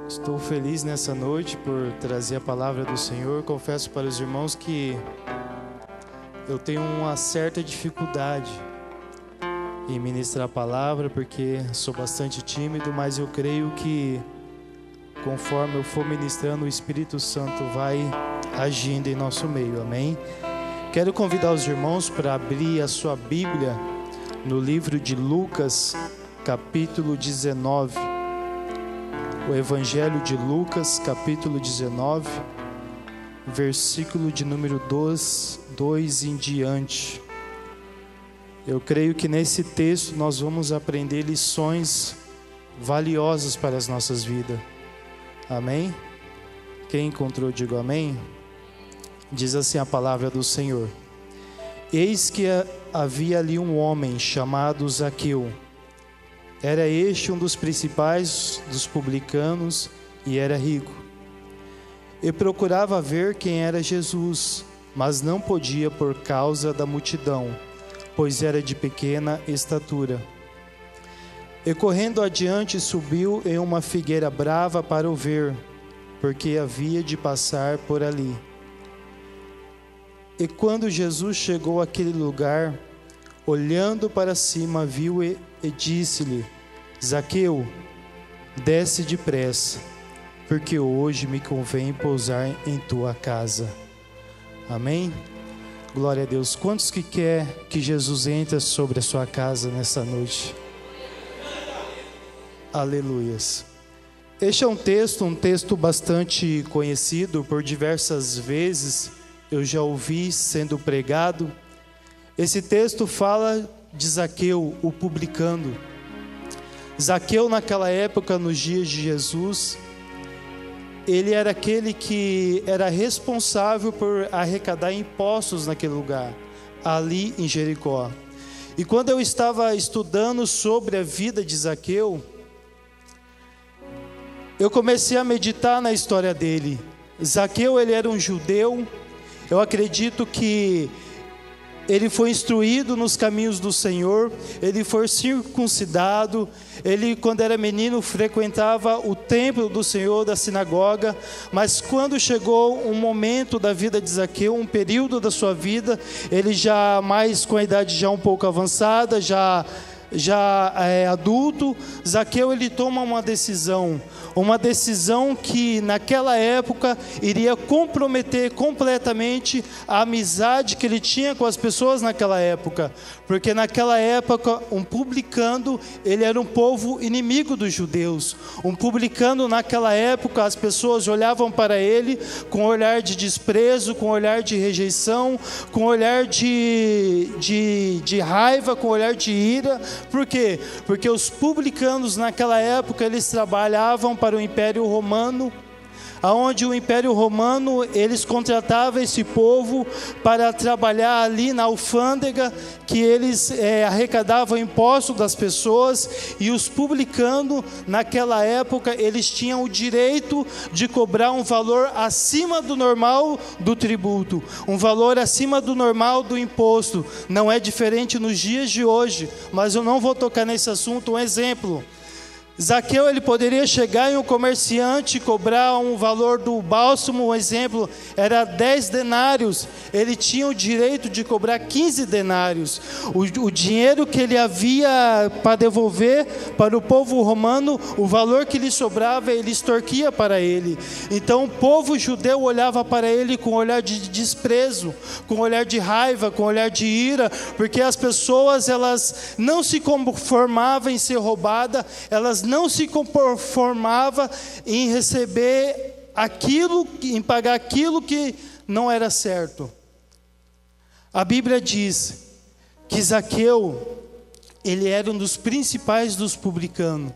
Estou feliz nessa noite por trazer a palavra do Senhor. Confesso para os irmãos que eu tenho uma certa dificuldade em ministrar a palavra, porque sou bastante tímido, mas eu creio que conforme eu for ministrando, o Espírito Santo vai agindo em nosso meio, amém? Quero convidar os irmãos para abrir a sua Bíblia no livro de Lucas, capítulo 19. O Evangelho de Lucas, capítulo 19, versículo de número 2 em diante. Eu creio que nesse texto nós vamos aprender lições valiosas para as nossas vidas. Amém? Quem encontrou, diga amém. Diz assim a palavra do Senhor: Eis que havia ali um homem chamado Zaqueu. Era este um dos principais dos publicanos e era rico. E procurava ver quem era Jesus, mas não podia por causa da multidão, pois era de pequena estatura. E correndo adiante subiu em uma figueira brava para o ver, porque havia de passar por ali. E quando Jesus chegou àquele lugar, olhando para cima, viu e disse-lhe: Zaqueu, desce depressa, porque hoje me convém pousar em tua casa. Amém? Glória a Deus. Quantos que quer que Jesus entre sobre a sua casa nessa noite? Aleluias. Este é um texto bastante conhecido, por diversas vezes eu já ouvi sendo pregado. Esse texto fala de Zaqueu, o publicano. Zaqueu, naquela época, nos dias de Jesus, ele era aquele que era responsável por arrecadar impostos naquele lugar, ali em Jericó. E quando eu estava estudando sobre a vida de Zaqueu, eu comecei a meditar na história dele. Zaqueu, ele era um judeu. Eu acredito que ele foi instruído nos caminhos do Senhor, ele foi circuncidado, ele, quando era menino, frequentava o templo do Senhor, da sinagoga, mas quando chegou um momento da vida de Zaqueu, um período da sua vida, ele já mais com a idade já um pouco avançada, já é adulto, Zaqueu, ele toma uma decisão que naquela época iria comprometer completamente a amizade que ele tinha com as pessoas naquela época, porque naquela época um publicano, ele era um povo inimigo dos judeus. Um publicano, naquela época, as pessoas olhavam para ele com olhar de desprezo, com olhar de rejeição, com olhar de raiva, com olhar de ira. Por quê? Porque os publicanos naquela época, eles trabalhavam para o Império Romano, aonde o Império Romano, eles contratavam esse povo para trabalhar ali na alfândega, que eles arrecadavam impostos das pessoas, e os publicanos naquela época, eles tinham o direito de cobrar um valor acima do normal do tributo, um valor acima do normal do imposto. Não é diferente nos dias de hoje, mas eu não vou tocar nesse assunto. Um exemplo: Zaqueu, ele poderia chegar em um comerciante e cobrar um valor do bálsamo, um exemplo, era 10 denários, ele tinha o direito de cobrar 15 denários. O dinheiro que ele havia para devolver para o povo romano, o valor que lhe sobrava, ele extorquia para ele. Então o povo judeu olhava para ele com um olhar de desprezo, com um olhar de raiva, com um olhar de ira, porque as pessoas, elas não se conformavam em ser roubadas, elas não se conformava em receber aquilo, em pagar aquilo que não era certo. A Bíblia diz que Zaqueu, ele era um dos principais dos publicanos.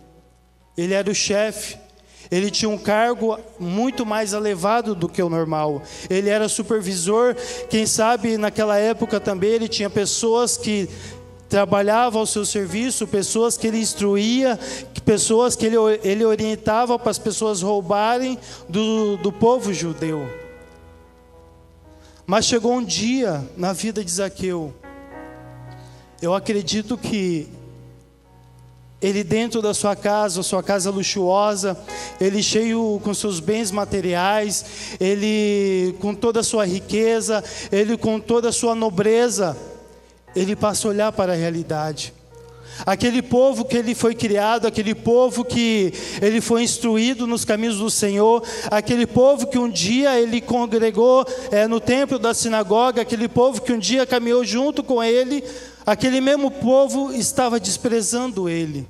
Ele era o chefe. Ele tinha um cargo muito mais elevado do que o normal. Ele era supervisor. Quem sabe naquela época também ele tinha pessoas que trabalhavam ao seu serviço, pessoas que ele instruía, pessoas que ele orientava para as pessoas roubarem do povo judeu. Mas chegou um dia na vida de Zaqueu, eu acredito que ele dentro da sua casa luxuosa, ele cheio com seus bens materiais, ele com toda a sua riqueza, ele com toda a sua nobreza, ele passa a olhar para a realidade. Aquele povo que ele foi criado, aquele povo que ele foi instruído nos caminhos do Senhor, aquele povo que um dia ele congregou no templo da sinagoga, aquele povo que um dia caminhou junto com ele, aquele mesmo povo estava desprezando ele.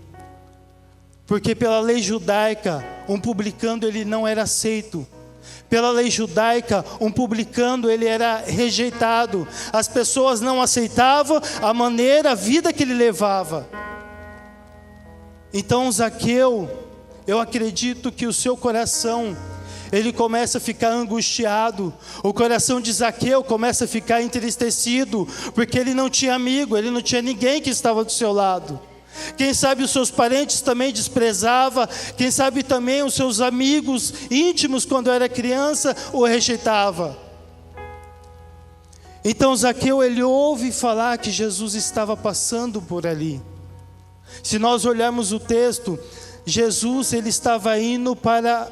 Porque pela lei judaica, um publicano ele não era aceito. Pela lei judaica, um publicano ele era rejeitado. As pessoas não aceitavam a maneira, a vida que ele levava. Então Zaqueu, eu acredito que o seu coração, ele começa a ficar angustiado. O coração de Zaqueu começa a ficar entristecido, porque ele não tinha amigo, ele não tinha ninguém que estava do seu lado. Quem sabe os seus parentes também desprezava, quem sabe também os seus amigos íntimos quando era criança o rejeitava. Então Zaqueu ele ouve falar que Jesus estava passando por ali. Se nós olharmos o texto, Jesus ele estava indo para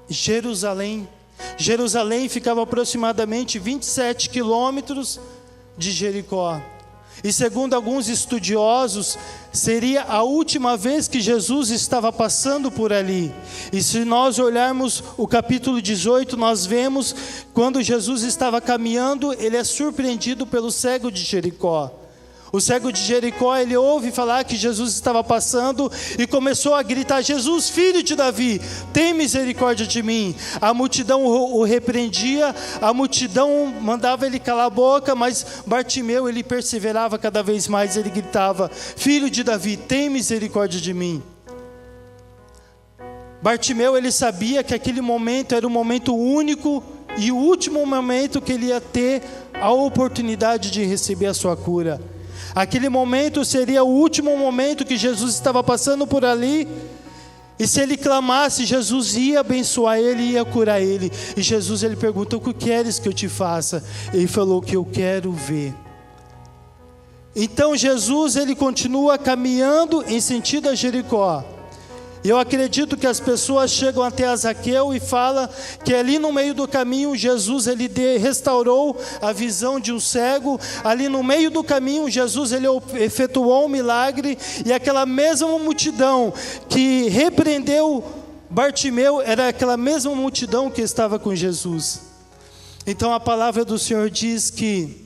Jerusalém. Jerusalém ficava aproximadamente 27 quilômetros de Jericó. E segundo alguns estudiosos, seria a última vez que Jesus estava passando por ali. E se nós olharmos o capítulo 18, nós vemos quando Jesus estava caminhando, ele é surpreendido pelo cego de Jericó. O cego de Jericó, ele ouve falar que Jesus estava passando e começou a gritar: Jesus, filho de Davi, tem misericórdia de mim. A multidão o repreendia, a multidão mandava ele calar a boca, mas Bartimeu, ele perseverava cada vez mais, ele gritava: filho de Davi, tem misericórdia de mim. Bartimeu, ele sabia que aquele momento era um momento único e o último momento que ele ia ter a oportunidade de receber a sua cura. Aquele momento seria o último momento que Jesus estava passando por ali. E se ele clamasse, Jesus ia abençoar ele, ia curar ele. E Jesus ele perguntou: o que queres que eu te faça? Ele falou: que eu quero ver. Então Jesus ele continua caminhando em sentido a Jericó. E eu acredito que as pessoas chegam até Zaqueu e falam que ali no meio do caminho Jesus ele restaurou a visão de um cego. Ali no meio do caminho Jesus ele efetuou um milagre, e aquela mesma multidão que repreendeu Bartimeu era aquela mesma multidão que estava com Jesus. Então a palavra do Senhor diz que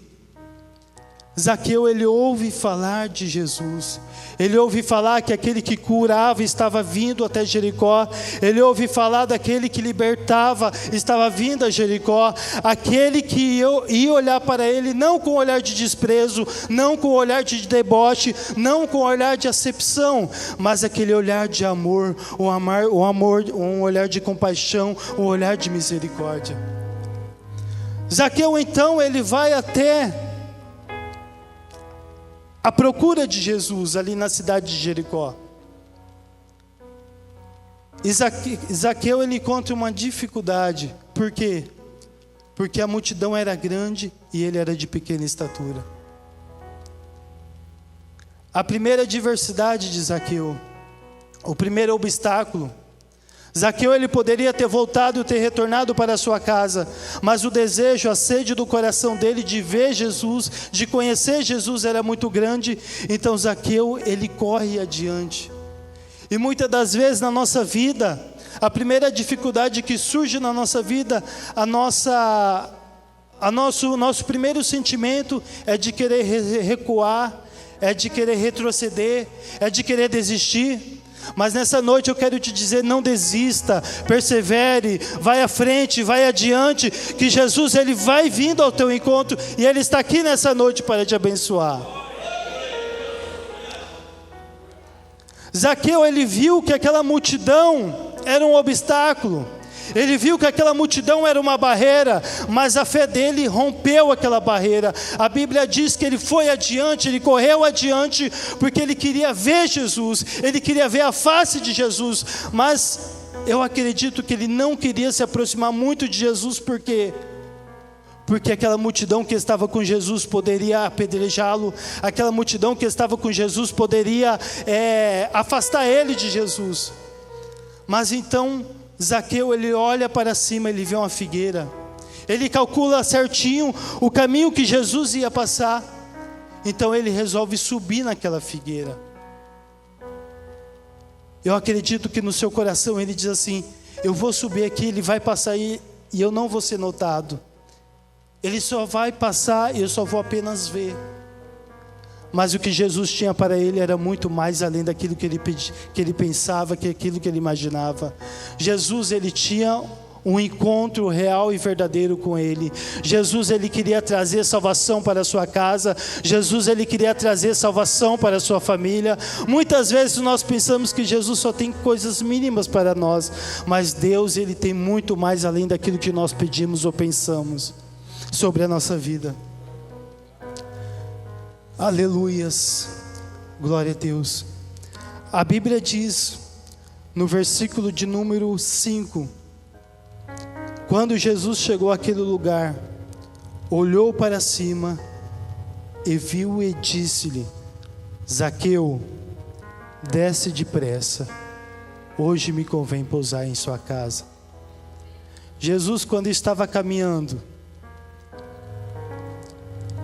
Zaqueu ele ouve falar de Jesus. Ele ouve falar que aquele que curava estava vindo até Jericó. Ele ouve falar daquele que libertava estava vindo a Jericó. Aquele que ia olhar para ele não com olhar de desprezo, não com olhar de deboche, não com olhar de acepção, mas aquele olhar de amor, um olhar de compaixão, um olhar de misericórdia. Zaqueu então ele vai até a procura de Jesus ali na cidade de Jericó. E Zaqueu ele encontra uma dificuldade. Por quê? Porque a multidão era grande e ele era de pequena estatura. A primeira adversidade de Zaqueu, o primeiro obstáculo, Zaqueu ele poderia ter voltado e ter retornado para a sua casa, mas o desejo, a sede do coração dele de ver Jesus, de conhecer Jesus era muito grande. Então Zaqueu ele corre adiante. E muitas das vezes na nossa vida, a primeira dificuldade que surge na nossa vida, nosso primeiro sentimento é de querer recuar, é de querer retroceder, é de querer desistir. Mas nessa noite eu quero te dizer: não desista, persevere, vai à frente, vai adiante, que Jesus ele vai vindo ao teu encontro e ele está aqui nessa noite para te abençoar. Zaqueu ele viu que aquela multidão era um obstáculo. Ele viu que aquela multidão era uma barreira, mas a fé dele rompeu aquela barreira. A Bíblia diz que ele foi adiante, ele correu adiante, porque ele queria ver Jesus, ele queria ver a face de Jesus. Mas eu acredito que ele não queria se aproximar muito de Jesus, por quê? porque aquela multidão que estava com Jesus poderia apedrejá-lo, aquela multidão que estava com Jesus poderia afastar ele de Jesus. Mas então Zaqueu, ele olha para cima, ele vê uma figueira, ele calcula certinho o caminho que Jesus ia passar, então ele resolve subir naquela figueira. Eu acredito que no seu coração ele diz assim: eu vou subir aqui, ele vai passar aí e eu não vou ser notado. Ele só vai passar e eu só vou apenas ver. Mas o que Jesus tinha para ele era muito mais além daquilo que ele pensava, que aquilo que ele imaginava. Jesus, ele tinha um encontro real e verdadeiro com ele. Jesus, ele queria trazer salvação para a sua casa. Jesus, ele queria trazer salvação para a sua família. Muitas vezes nós pensamos que Jesus só tem coisas mínimas para nós, mas Deus, ele tem muito mais além daquilo que nós pedimos ou pensamos sobre a nossa vida. Aleluias, glória a Deus. A Bíblia diz no versículo de número 5: quando Jesus chegou àquele lugar, olhou para cima e viu e disse-lhe: Zaqueu, desce depressa, hoje me convém pousar em sua casa. Jesus, quando estava caminhando,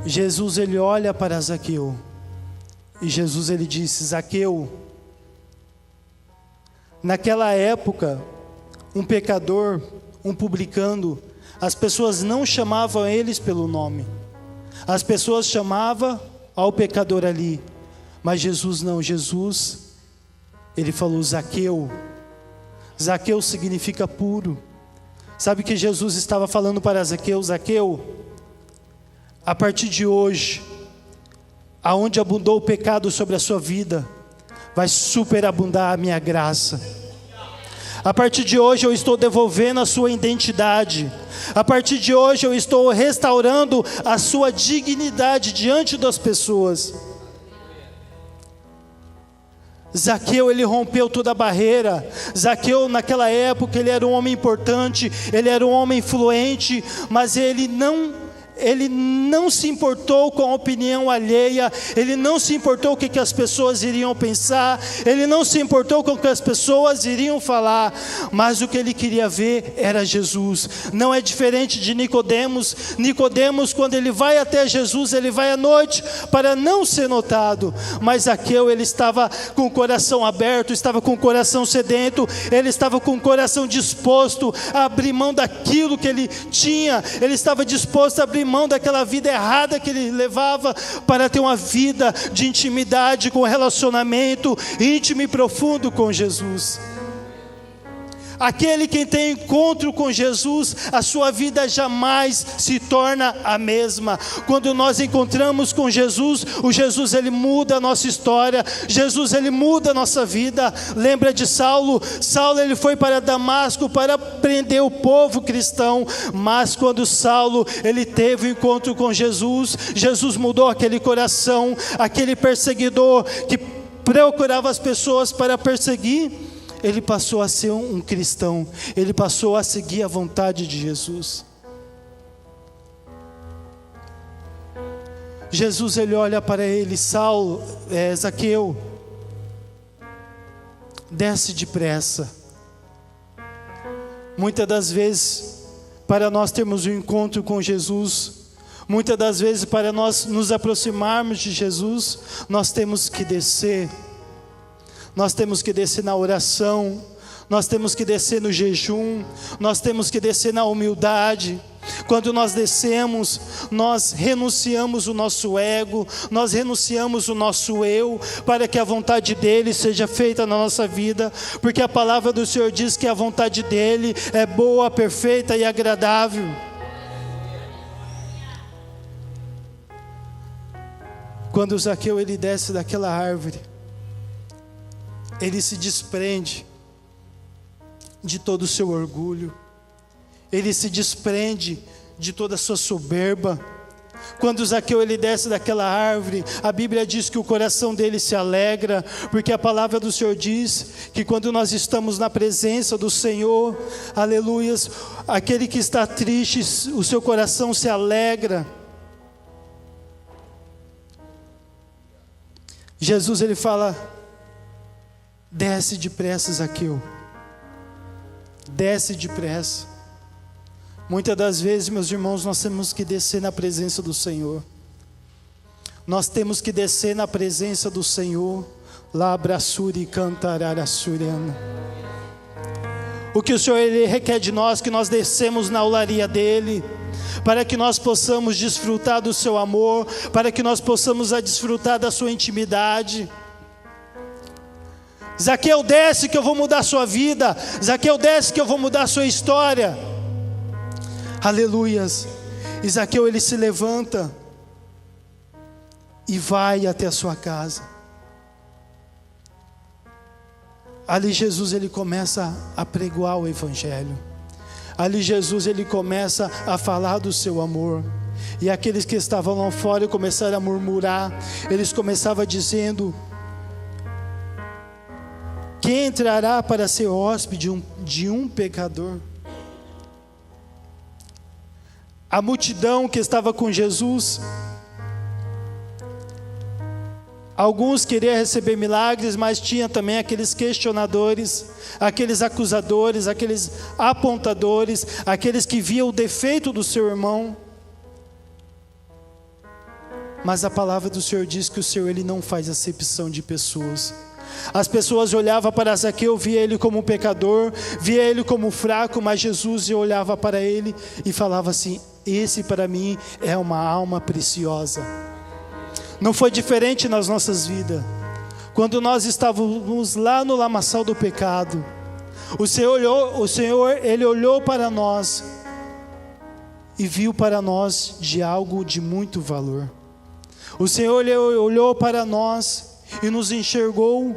Jesus, ele olha para Zaqueu, e Jesus, ele disse: Zaqueu. Naquela época, um pecador, um publicano, as pessoas não chamavam eles pelo nome, as pessoas chamavam ao pecador ali, mas Jesus não. Jesus, ele falou: Zaqueu. Zaqueu significa puro. Sabe o que Jesus estava falando para Zaqueu? Zaqueu, a partir de hoje, aonde abundou o pecado sobre a sua vida, vai superabundar a minha graça. A partir de hoje eu estou devolvendo a sua identidade. A partir de hoje eu estou restaurando a sua dignidade diante das pessoas. Zaqueu, ele rompeu toda a barreira. Zaqueu, naquela época, ele era um homem importante, ele era um homem influente, mas ele não se importou com a opinião alheia, ele não se importou com o que as pessoas iriam pensar, ele não se importou com o que as pessoas iriam falar, mas o que ele queria ver era Jesus. Não é diferente de Nicodemos. Nicodemos, quando ele vai até Jesus, ele vai à noite para não ser notado, mas Zaqueu, ele estava com o coração aberto, estava com o coração sedento, ele estava com o coração disposto a abrir mão daquilo que ele tinha, ele estava disposto a abrir mão daquela vida errada que ele levava para ter uma vida de intimidade, com relacionamento íntimo e profundo com Jesus. Aquele que tem encontro com Jesus, a sua vida jamais se torna a mesma. Quando nós encontramos com Jesus, o Jesus, ele muda a nossa história, Jesus, ele muda a nossa vida. Lembra de Saulo? Saulo, ele foi para Damasco para prender o povo cristão, mas quando Saulo, ele teve o encontro com Jesus, Jesus mudou aquele coração, aquele perseguidor que procurava as pessoas para perseguir, ele passou a ser um cristão, ele passou a seguir a vontade de Jesus. Jesus, ele olha para ele: Zaqueu, desce depressa. Muitas das vezes, para nós termos um encontro com Jesus, muitas das vezes, para nós nos aproximarmos de Jesus, nós temos que descer. Nós temos que descer na oração, nós temos que descer no jejum, nós temos que descer na humildade. Quando nós descemos, nós renunciamos o nosso ego, nós renunciamos o nosso eu, para que a vontade dele seja feita na nossa vida, porque a palavra do Senhor diz que a vontade dele é boa, perfeita e agradável. Quando Zaqueu, ele desce daquela árvore, ele se desprende de todo o seu orgulho, ele se desprende de toda a sua soberba. Quando Zaqueu ele desce daquela árvore, a Bíblia diz que o coração dele se alegra, porque a palavra do Senhor diz que quando nós estamos na presença do Senhor, aleluias, aquele que está triste, o seu coração se alegra. Jesus ele fala: desce depressa, Zaqueu, desce depressa. Muitas das vezes, meus irmãos, nós temos que descer na presença do Senhor. Nós temos que descer na presença do Senhor. Labrassuri cantararassuriana. O que o Senhor ele requer de nós, que nós descemos na olaria dEle, para que nós possamos desfrutar do seu amor, para que nós possamos desfrutar da sua intimidade. Zaqueu, desce que eu vou mudar a sua vida. Zaqueu, desce que eu vou mudar a sua história. Aleluias. E Zaqueu ele se levanta e vai até a sua casa. Ali Jesus ele começa a pregoar o evangelho. Ali Jesus ele começa a falar do seu amor. E aqueles que estavam lá fora começaram a murmurar. Eles começavam dizendo: quem entrará para ser hóspede de um pecador? A multidão que estava com Jesus, alguns queriam receber milagres, mas tinha também aqueles questionadores, aqueles acusadores, aqueles apontadores, aqueles que viam o defeito do seu irmão. Mas a palavra do Senhor diz que o Senhor ele não faz acepção de pessoas. As pessoas olhavam para Zaqueu, via ele como um pecador, via ele como fraco, mas Jesus olhava para ele e falava assim: esse para mim é uma alma preciosa. Não foi diferente nas nossas vidas. Quando nós estávamos lá no lamaçal do pecado, o Senhor ele olhou para nós e viu para nós de algo de muito valor. O Senhor ele olhou para nós e nos enxergou,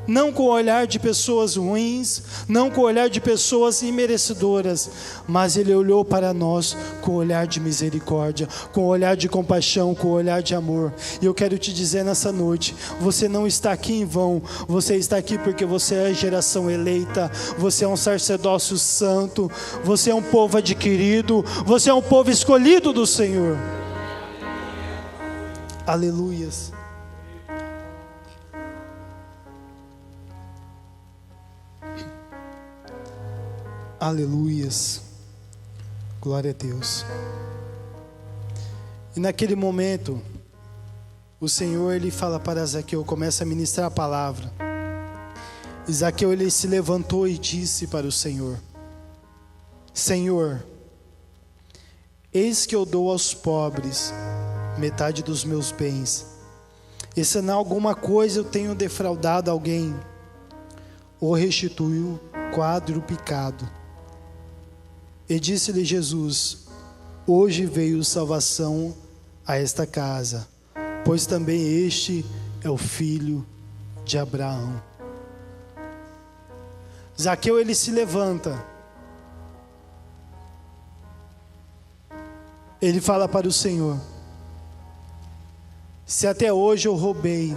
não com o olhar de pessoas ruins, não com o olhar de pessoas imerecedoras, mas Ele olhou para nós com o olhar de misericórdia, com o olhar de compaixão, com o olhar de amor. E eu quero te dizer nessa noite, você não está aqui em vão, você está aqui porque você é geração eleita, você é um sacerdócio santo, você é um povo adquirido, você é um povo escolhido do Senhor. Aleluias. Aleluias, glória a Deus. E naquele momento, o Senhor ele fala para Zaqueu, começa a ministrar a palavra. E Zaqueu ele se levantou e disse para o Senhor: Senhor, eis que eu dou aos pobres metade dos meus bens, e se em alguma coisa eu tenho defraudado alguém, ou restituo quadruplicado. E disse-lhe Jesus: hoje veio salvação a esta casa, pois também este é o filho de Abraão. Zaqueu ele se levanta, ele fala para o Senhor: se até hoje eu roubei,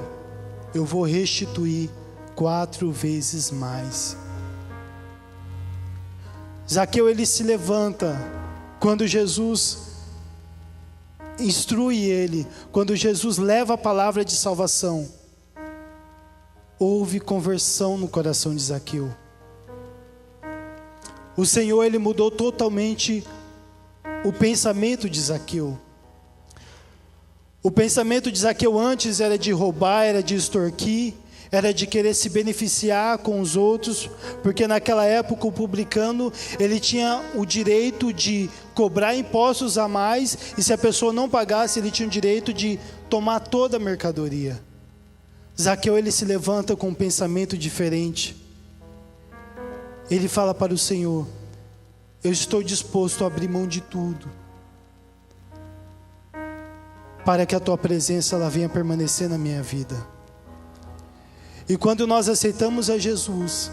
eu vou restituir 4 vezes mais. Zaqueu ele se levanta quando Jesus instrui ele, quando Jesus leva a palavra de salvação. Houve conversão no coração de Zaqueu. O Senhor ele mudou totalmente o pensamento de Zaqueu. O pensamento de Zaqueu antes era de roubar, era de extorquir, era de querer se beneficiar com os outros, porque naquela época o publicano ele tinha o direito de cobrar impostos a mais, e se a pessoa não pagasse, ele tinha o direito de tomar toda a mercadoria. Zaqueu ele se levanta com um pensamento diferente. Ele fala para o Senhor: eu estou disposto a abrir mão de tudo, para que a tua presença ela venha permanecer na minha vida. E quando nós aceitamos a Jesus,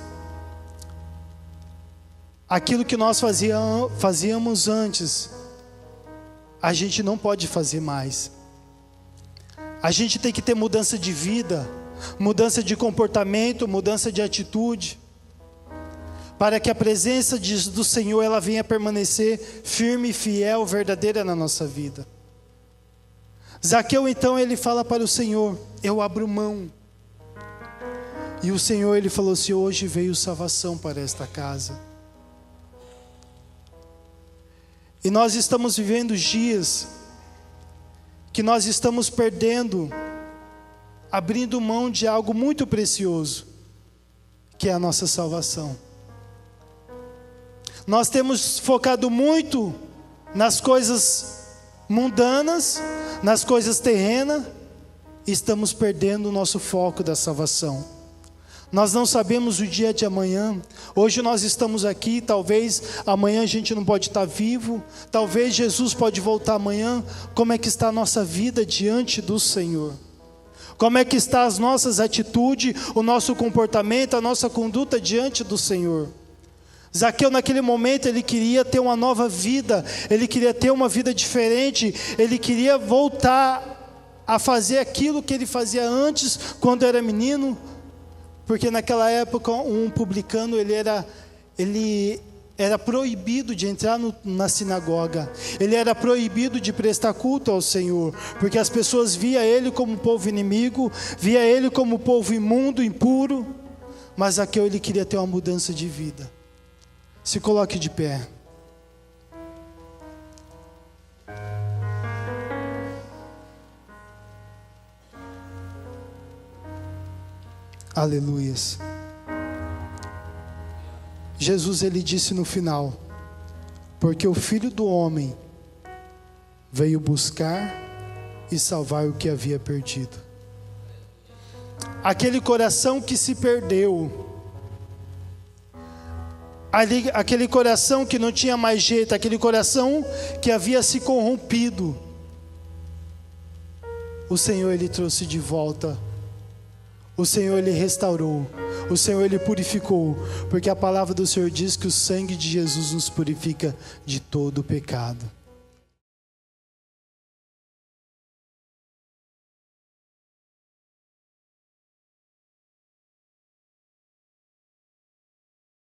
aquilo que nós fazíamos antes, a gente não pode fazer mais. A gente tem que ter mudança de vida, mudança de comportamento, mudança de atitude, para que a presença do Senhor ela venha permanecer firme, fiel, verdadeira na nossa vida. Zaqueu então ele fala para o Senhor: eu abro mão. E o Senhor ele falou assim: hoje veio salvação para esta casa. E nós estamos vivendo dias que nós estamos perdendo, abrindo mão de algo muito precioso, que é a nossa salvação. Nós temos focado muito nas coisas mundanas, nas coisas terrenas, e estamos perdendo o nosso foco da salvação. Nós não sabemos o dia de amanhã. Hoje nós estamos aqui, talvez amanhã a gente não pode estar vivo, talvez Jesus pode voltar amanhã. Como é que está a nossa vida diante do Senhor? Como é que está as nossas atitudes, o nosso comportamento, a nossa conduta diante do Senhor? Zaqueu naquele momento ele queria ter uma nova vida, ele queria ter uma vida diferente, ele queria voltar a fazer aquilo que ele fazia antes, quando era menino. Porque naquela época um publicano ele era proibido de entrar na sinagoga. Ele era proibido de prestar culto ao Senhor, porque as pessoas via ele como um povo inimigo, via ele como um povo imundo, impuro. Mas Zaqueu ele queria ter uma mudança de vida. Se coloque de pé. Aleluias. Jesus ele disse no final: porque o Filho do Homem veio buscar e salvar o que havia perdido. Aquele coração que se perdeu, aquele coração que não tinha mais jeito, aquele coração que havia se corrompido, o Senhor ele trouxe de volta. O Senhor ele restaurou, o Senhor ele purificou, porque a palavra do Senhor diz que o sangue de Jesus nos purifica de todo o pecado.